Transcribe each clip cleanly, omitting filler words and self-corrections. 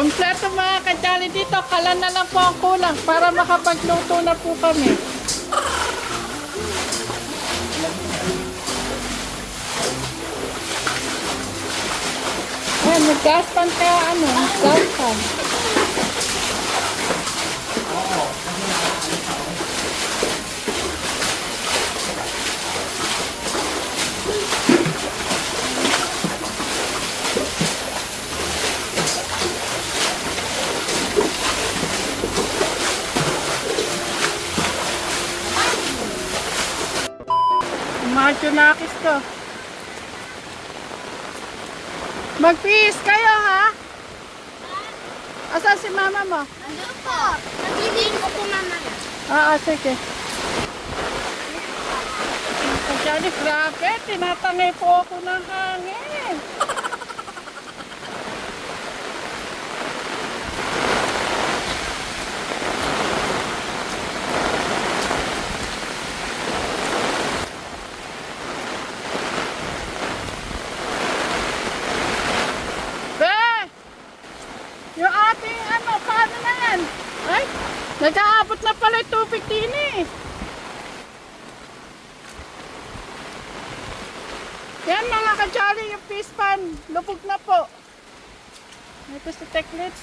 Kompleto mga kajali dito. Kalan na lang po ang kulang para makapagluto na po kami. Ayan, nag-gaspan kaya ano, nag-gaspan. Mga tsunakis ko. Mag-peace kayo ha? Asan si mama mo? Andun po. Nagliliin ko po mamaya. Sige. Kajali, grabe. Tinatangay po ako ng hangin. Yung ating paano na yan? Ay, nag-aabot na pala yung tubig din eh. Yan mga kajali, yung fish pan, lubog na po. Ito si Teklits.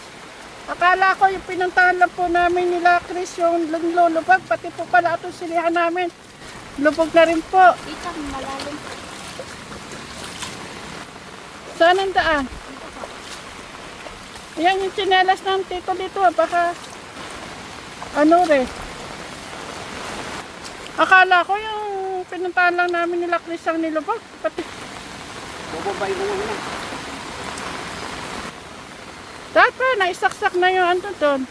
Akala ko yung pinuntahan lang po namin nila Chris, yung lulubog, pati po pala itong silihan namin. Lubog na rin po. Dito, malalim. Saan ang daan? Yan yung tsinelas ng tito dito, baka ano rin. Akala ko yung pinuntahan lang namin nila Chris ang nilubog, pati. Bubabay mo na. Dahil pa, naisaksak na yung ano doon.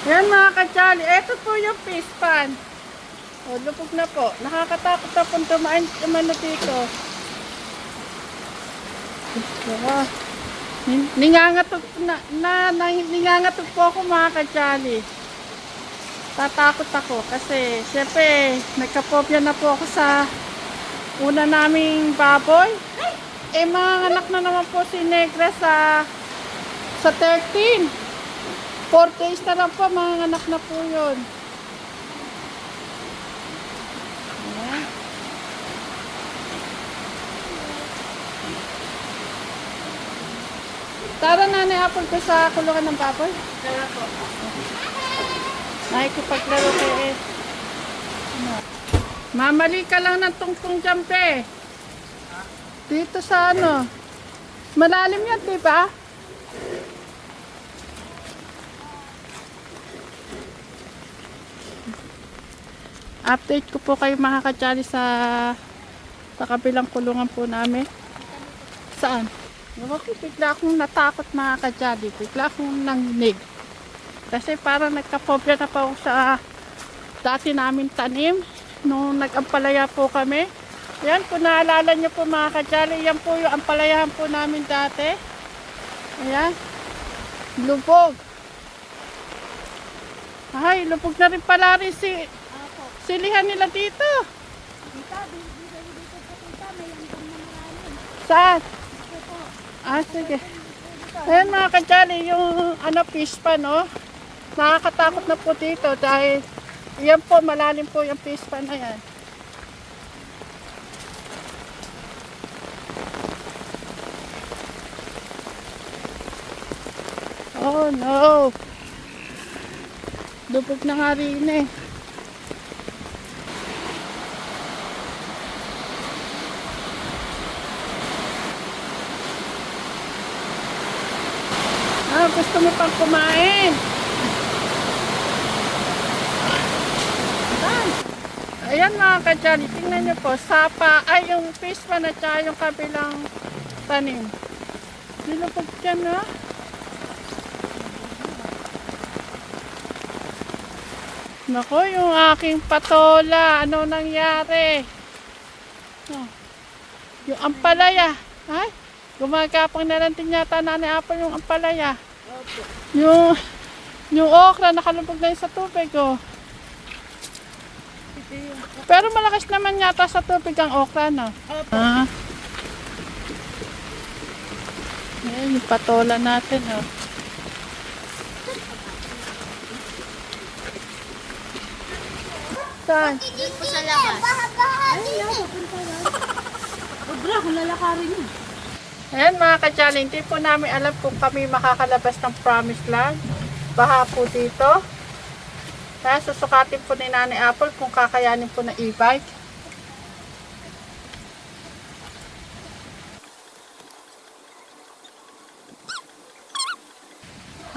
Yan mga kajali, eto po yung fish pan. O, lupog na po. Nakakatakot na pong tumano dito. Diba? Ningangatog po ako mga kajali. Tatakot ako kasi siyempre nagka-phobia na po ako sa una naming baboy. Mga anak na naman po si Negra sa 13. 4 days na lang po, mga anak na po yun. Ayan. Tara nanay Apple ko sa kulungan ng baboy. Tara po. Nakikipaglaro kayo eh. Mamali ka lang ng tungtong jampe. Dito sa ano. Malalim yan, diba? Update ko po kayo mga kajali sa kabilang kulungan po namin. Saan? Bigla akong natakot mga kajali. Bigla akong nanginig. Kasi parang nagka-phobia na po ako sa dati namin tanim. Nung nag-ampalaya po kami. Yan, kung naalala nyo po mga kajali, yan po yung ampalayahan po namin dati. Ayan. Lubog. Ay, lubog na rin pala rin silihan nila dito. Dito po tita, may hanggang na malalim. Saan? Dito po. Sige. Ayan mga kajali, yung fish pan, no? Nakakatakot na po dito dahil yan po, malalim po yung fish pan na yan. Oh no! Lubog na nga rin eh. Gusto mo pang kumain? Ayan mga kajali, tingnan nyo po, sapa, ay yung fish pan at saka yung kabilang tanim. Nilupog dyan na. Nako, yung aking patola, ano nangyari? Oh, yung ampalaya, ay, gumagapang na lang din yata Nanay Apple yung ampalaya. Yung okra, nakalubog na yun sa tubig, oh. Pero malakas naman yata sa tubig ang okra, no? Ah. Ayan, yung patola natin, oh. Saan? Doon po sa labas. Obra, kung lalakarin yun. Ayan mga kadyali, hindi po namin alam kung kami makakalabas ng promised land. Baha po dito. Kaya susukatin po ni Nanay Apple kung kakayanin po ng e-bike.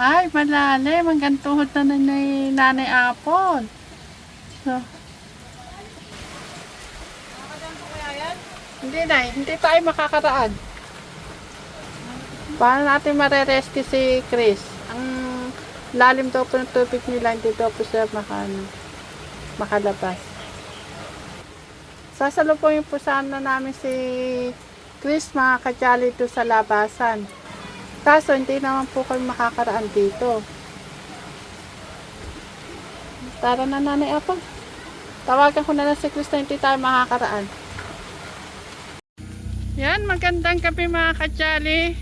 Ay, malalim. Ang gantuhod na ni Nanay Apple. So, hindi tayo makakaraan. Paano natin marerescue si Chris? Ang lalim daw po ng tubig nila, hindi daw po siya makalabas. Sasalubungin po sana namin si Chris mga kadyali doon sa labasan. Kaso hindi naman po kami makakaraan dito. Tara na Nanay Apple. Tawagan ko na lang si Chris na hindi tayo makakaraan. Yan, magandang gabi mga kadyali.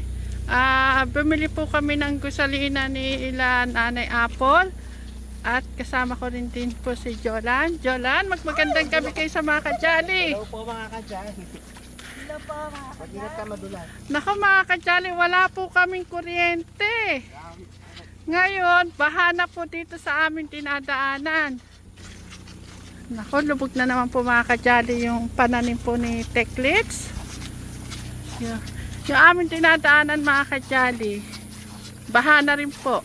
Bumili po kami ng gusalina ni Nanay Apple. At kasama ko rin din po si Jolan. Jolan, magandang gabi kayo sa mga kadyali. Hello po mga kadyali. Hello po mga Pag-ingat ka madulas. Naku mga kadyali, wala po kaming kuryente. Ngayon, baha na po dito sa aming dinadaanan. Naku, lubog na naman po mga kadyali yung pananim po ni Teklits. Yung aming dinadaanan mga kadyali, baha na rin po.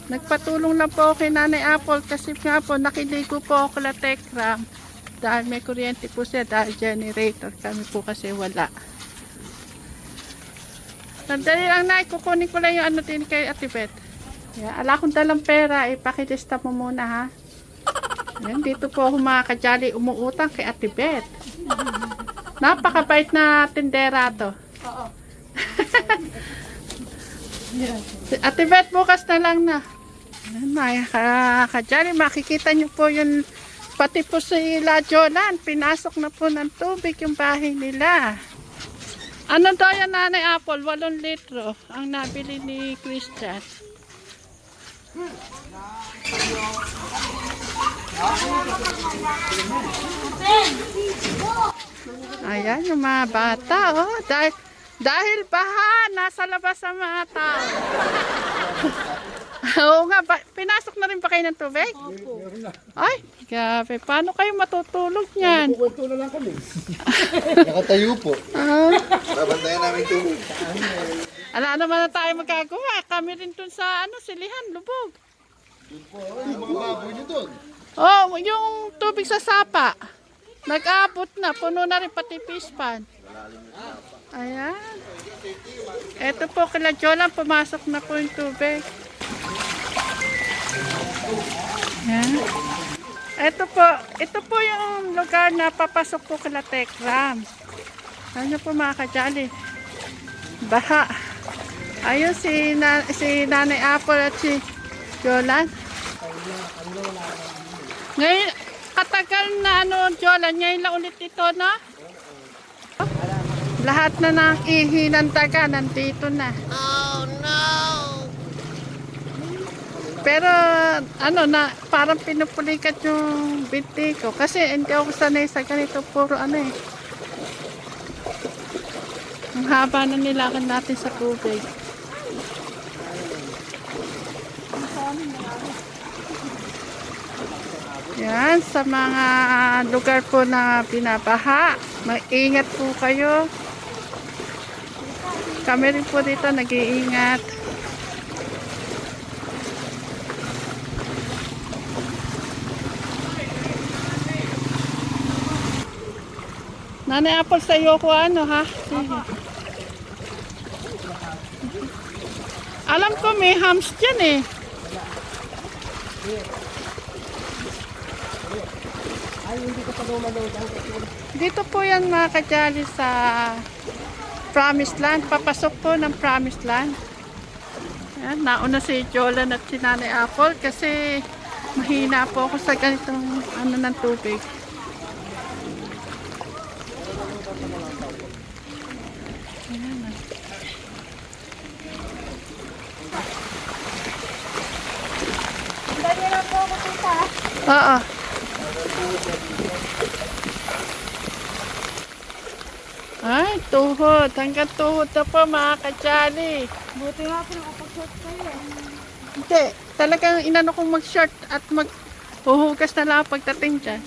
Nagpatulong lang po kay Nanay Apple kasi nga po nakiligo po ako la Tekram dahil may kuryente po siya dahil generator kami po kasi wala. Sandali lang na, kukunin ko lang yung ano din kay Ate Beth. Ala kong dalang pera, ipakilista mo muna ha. Ayan, dito po ako mga kadyali umuutang kay Ate Beth. Napakabait na tindera to. Oo. Ate Beth, bukas na lang na. Ayan, mga kadyali, makikita nyo po yung pati po si La Jolan, pinasok na po ng tubig yung bahay nila. Ano daw yan Nanay Apple? 8 litro ang nabili ni Christian. Ayan yung mga bata, oh. Dahil baha, nasa labas ang mga tao. Oo nga, pinasok na rin ba kayo ng tubig? Opo. Ay, grabe. Paano kayo matutulog niyan? Kukunto na lang kami. Nakatayo po. Babantayan namin tubig. Ala naman na tayo magagawa. Kami rin dun sa silihan, lubog. Yung mga baboy niyo doon. Oh, yung tubig sa sapa. Nag-abot na. Puno na rin pati pispan. Ayan. Eto po kila Jolan. Pumasok na po yung tubig. Ayan. Ito po yung lugar na papasok po kila Tekram. Ano po mga kadyali? Baha. Ayun si Nanay Apple at si Jolan. Ngayon, katagal na Jolan, ngayon lang ulit ito na. Lahat na ng ihi ng daga nandito na. Oh no! Pero parang pinupulikat yung binti ko kasi hindi ako sanay sa ganito, puro eh. Ang haba na nilakan natin sa tubig. Yan, sa mga lugar po na binabaha, mag-ingat po kayo. Kami rin po dito nag-iingat. Nanay Apple, sa iyo ko ha? Sige. Alam ko may hams dyan eh. Dito po yan mga kadyali sa Promised Land. Papasok po ng Promised Land. Ayan, nauna si Jolan at si Nanay Apple kasi mahina po ako sa ganitong ano ng tubig. Ayan na. Dali lang po ako, tita. Oo. Ay, tuhod. Hanggang tuhod na po mga kajali. Buti nga po nakapag-short kayo eh. Hindi. Talagang inano kong mag-short at maghuhugas na lang pagdating dyan.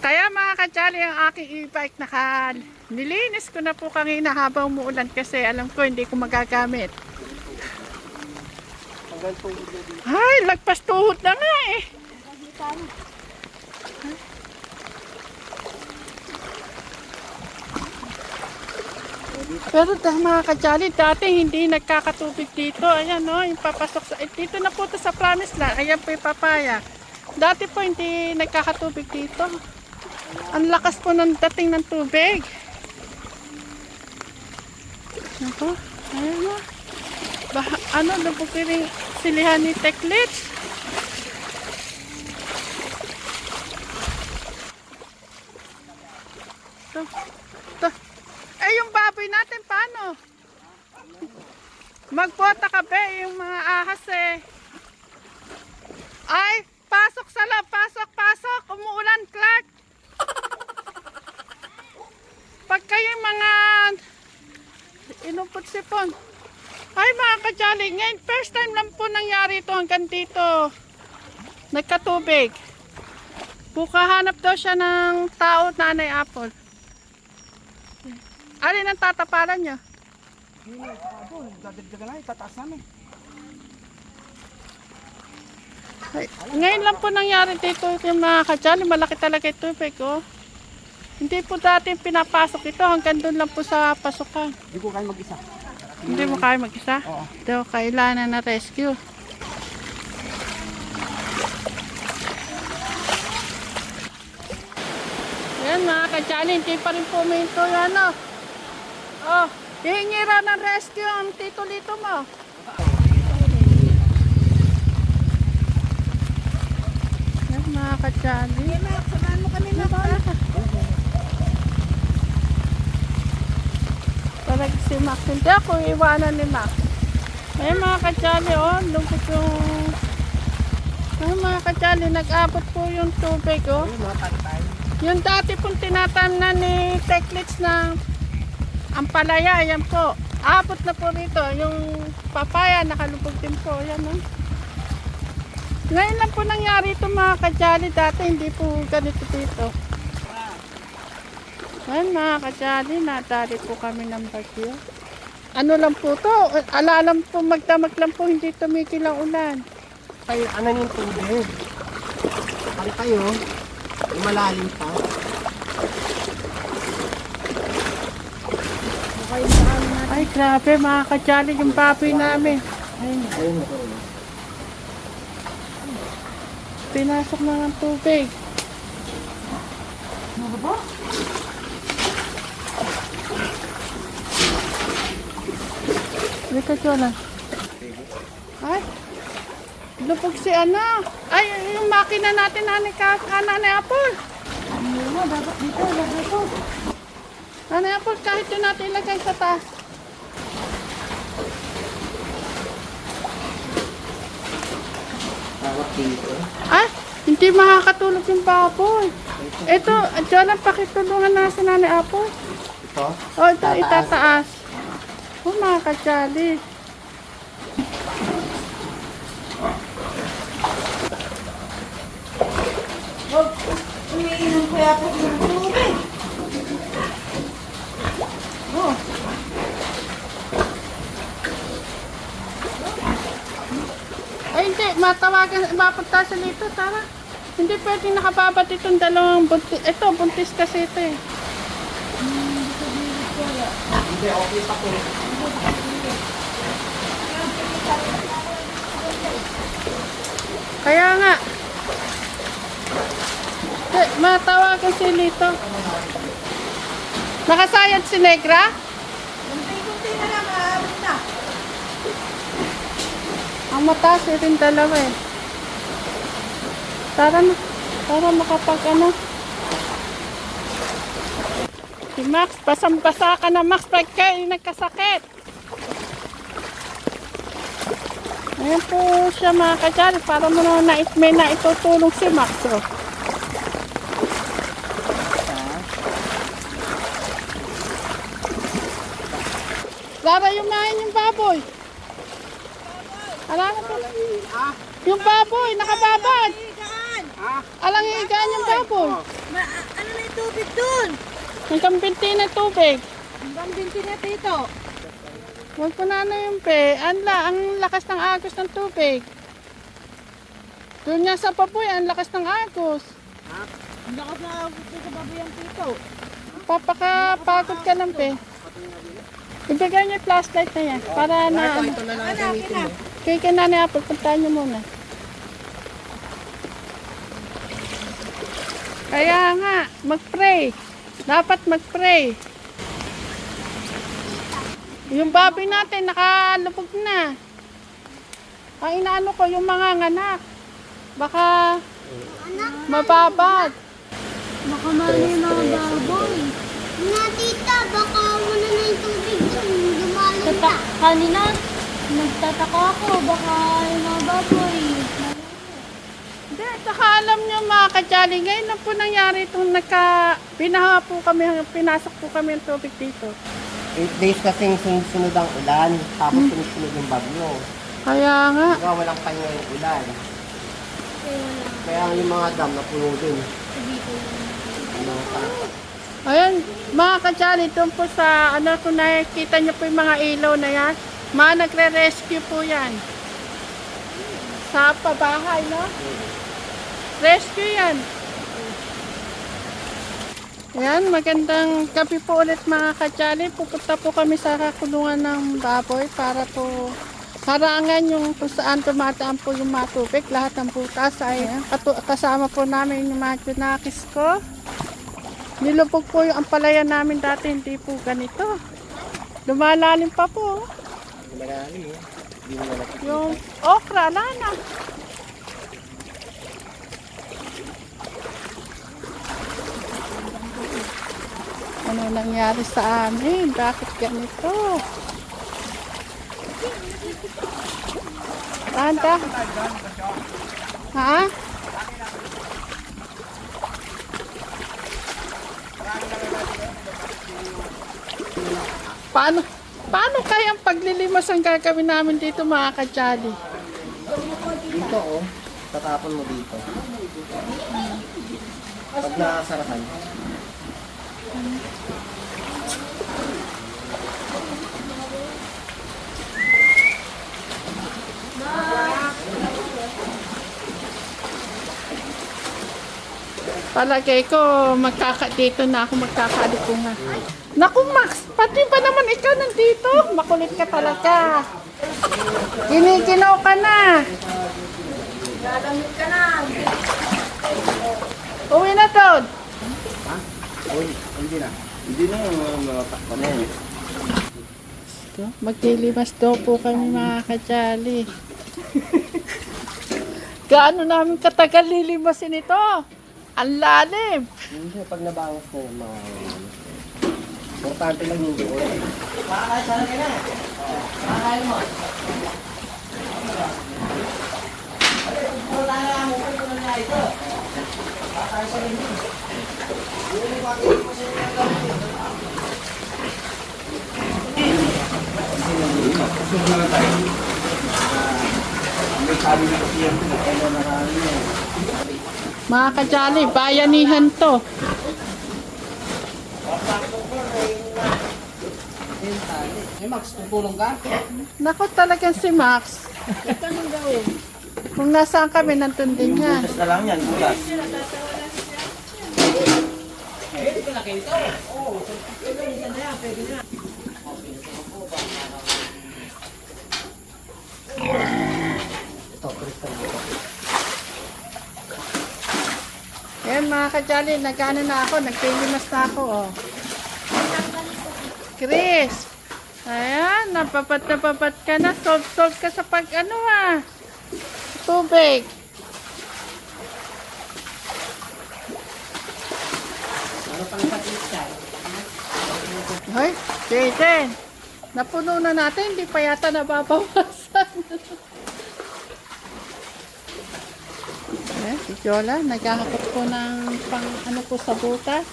Kaya mga kajali, ang aking e-bike nilinis ko na po kanina habang umuulan kasi alam ko hindi ko magagamit. Ay, lagpas tuhod na nga eh. Pero mga kajali, dati hindi nagkakatubig dito. Ayan no, yung papasok sa... dito na po to sa Promised Land. Ayan po yung papaya. Dati po hindi nagkakatubig dito. Ang lakas po ng dating ng tubig. Ako, ayan mo. Ano, lubog rin silihan ni Teklits. Ito. Eh, yung baboy natin, paano? Magbota ka ba yung mga ahas eh. Ay, pasok sa loob, pasok. Umuulan, Clark. Pag kayo mga inupot sipon. Ay mga kajali, ngayon first time lang po nangyari ito hanggang dito. Nagkatubig. Bukahanap daw siya ng tao, Nanay Apple. Alin ang tatapalan niya? Dadagdagan na, itataas namin. Ay, ngayon lang po nangyari dito yung mga kajali. Malaki talaga yung tubig, oh. Hindi po dati pinapasok ito. Hanggang doon lang po sa pasukan. Hindi ko kaya mag-isa. Hindi mo kaya mag-isa? Oo. Daw kailangan na rescue. Yan mga kajali. Hindi pa rin puminto yan, oh. Oh, hihingi raw ng rescue ang tito-lito mo. Yan mga kajali. Max, samahan mo kami na ba? Talaga si Max. Hindi ako iwanan ni Max. Ay mga kajali, oh. Lungkot yung... Ay mga kajali, nag-abot po yung tubig, oh. Yung dati pong tinatamnan ni Teklits ng ampalaya, ayan po. Abot na po rito. Yung papaya, nakalubog din po. Ayan, oh. Ngayon lang po nangyari ito mga kajali. Dati hindi po ganito dito. Ayan mga kajali, nadali po kami ng bagyo. Ano lang po to? Alalam po, magdamag lang po, hindi tumigil ang ulan. Kayo, ano yung tubig? Pag kayo, malalim pa. Ay, grabe mga kajali yung baboy namin. Ayun. Pinasok na ng tubig. Ano ba? Dito, Jola. Ay, lupog si ano. Ay, yung makina natin, Nanay Apple. Ano, dapat dito, lagay ko. Nanay Apple, kahit yun natin ilagay sa taas. Tawag dito. Ay, hindi makakatulog yung baboy. Ito, Jola, pakitulungan na si Nanay Apple. Ito? O, ito, itataas. O, mga kajali. Umiinom kaya po ng tubig. Oh. Ay, hindi. Matawagan, mapunta sa dito, tara. Hindi pwedeng nakababat itong dalawang buntis. Ito, buntis kasi ito eh. Hindi, okay pa po. Kaya nga. Matawagan si Lito. Nakasayad si Negra? Kunti-kunti na lang, maaaring na. Ang mataas rin dalawa eh. Tara na. Para makapag ano. Si Max, basang-basa ka na Max pag kayo nagkasakit. Ayan po siya mga kadyari. Para mo na may naitutulong si Max. Oh. Lara, yumain yung baboy. Alam mo po. Yung baboy, nakababad. Alang higaan yung baboy. Ano na yung tubig dun? Hanggang binti na tubig. Hanggang binti na dito. Huwag po na yung pe. Ang lakas ng agos ng tubig. Doon nga sa baboy, ang lakas ng agos. Ang lakas na gusto sa babayang dito. Papakapagod ka lang pe. Ibigay niyo yung flashlight na yan. Para na Ito na lang gamitin mo. kay Nanay Apple, puntahan niyo muna. Kaya nga, mag-pray. Dapat mag-pray. Yung baboy natin, nakalubog na. Ang inaano ko, yung mga nganak. Baka mababad. Baka mali yung mga baboy. Nga tita, baka wala na yung tubig dun. Lumalim ka. Kanina, nagtataka ako. Baka yung mga baboy. Hindi, saka alam niyo mga kadyali, ngayon na po nangyari itong pinaha po kami, pinasok po kami ang tubig dito. 8 days kasing sunod-sunod ang ulan, tapos sunod-sunod yung bagyo. Kaya nga. Diba walang pahinga yung ulan. Kaya yung mga dam na puno din. Ano, Ayan, mga kadyali, doon po sa, kung nakikita niyo po yung mga ilaw na yan, mga nagre-rescue po yan. Sa pabahay, no? Rescue yan. Ayan, magandang gabi po ulit mga kadyali. Pupunta po kami sa kulungan ng baboy para po harangan yung kung saan tumataan po yung matubig. Lahat ng butas ay kasama po namin yung mga junakis ko. Nilubog po yung ampalaya namin dati, hindi po ganito. Lumalalim pa po. malalim eh. Hindi mo na Yung okra, ala na. Ano nangyari sa amin? Bakit ganito? Anda? Ha? Paano kayang paglilimas ang gagawin namin dito mga kadyali? dito oh, tatapon mo dito. Pag nakasarakan. Palagay ko, dito na ako magkakalipungan. Naku Max, pati ba naman ikaw nandito? Makulit ka talaga. Giniginaw ka na. Gagamit ka na. Uwi na Todd. Hindi na. Hindi na mga takpan na yan. Maglilimas daw po kami mga kadyali. Gaano namin katagal lilimasin ito? Ang lalim. Hindi, pag nabangas na yung mga importante lang yung doon. Mga kadyali, bayanihan to. Hey Max, tutulong ka? Naku talagang si Max. Kung nasaan kami, nandun din yan. Butas na lang yan, butas. Ayan mga kadyali, nagano na ako, naglilimas na ako. Oh. Chris, Ayan, napapat ka na. Solve ka sa pag ano tubig. Ano pang kapitay? Hoy, Jaden. Napuno na natin, hindi pa yata nababawasan. Si Jola, naghahakot po ng pang ano po sa butas.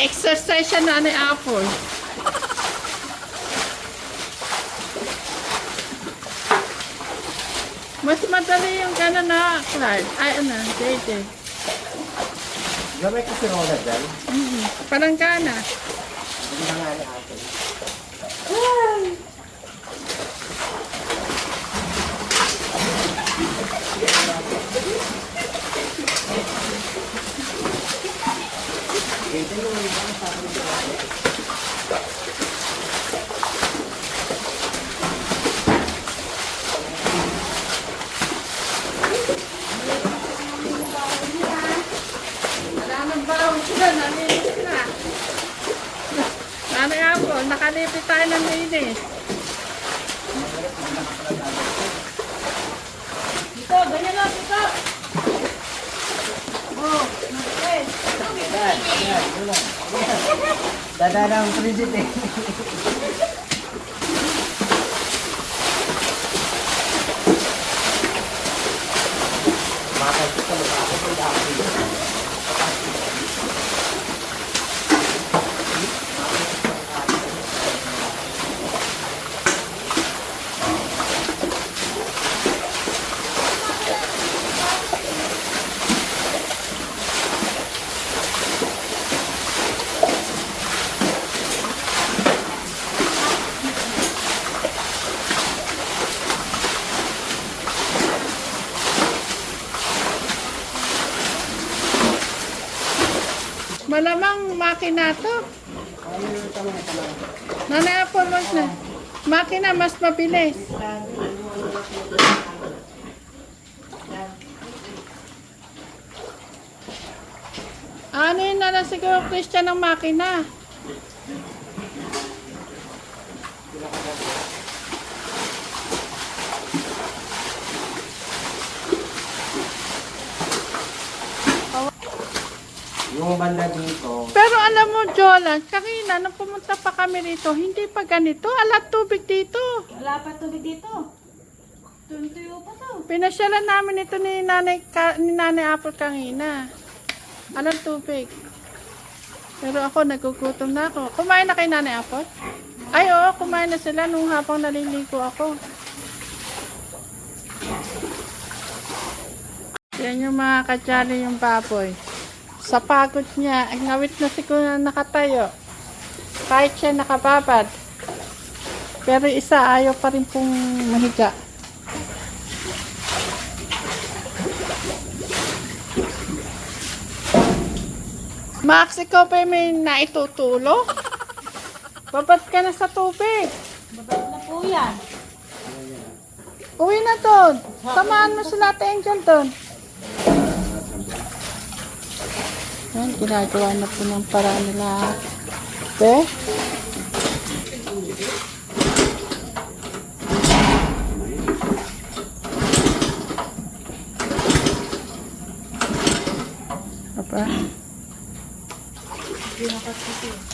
Exercise siya na ni Apple. Mas madali yung gano'n na, Clark. Ay, ano, JJ. Gamay ko si Rola dyan. Palanggana. Hindi na nga ni ate. Wala nang bawang sila, nalinis na. Nanay Apple, nakalipit tayo ng linis. Dito, ganyan lang, dito. Oh, okay. Dada ng frigid eh. Bakit ito bakit ang dami? Malamang makina to. Nanay Apple, mas na. Makina, mas mabilis. Ano yun na lang siguro, Christian, ng makina? Yung banda dito, Pero alam mo, Jolan, kanina nung pumunta pa kami rito, hindi pa ganito. Alat tubig dito. Wala pa tubig dito. Tuntuyo pa to. Pinasyalan namin ito ni Nanay Apple kanina. Alat tubig. Pero ako, nagugutom na ako. Kumain na kay Nanay Apple? Ay, oo, kumain na sila nung habang naliligo ako. Yan yung mga kadyali yung baboy. Sa pagod niya, ang ngawit na siguro na nakatayo. Kahit siya nakababad. Pero isa, ayaw pa rin pong mahiga. Max, ikaw pa may naitutulo? Babad ka na sa tubig. Babad na po yan. Uwi na doon. Samahan mo sila Ate Angel doon. Yan, ginagawa na po ng paraan nila. Okay? Apa? Hindi nakasiti.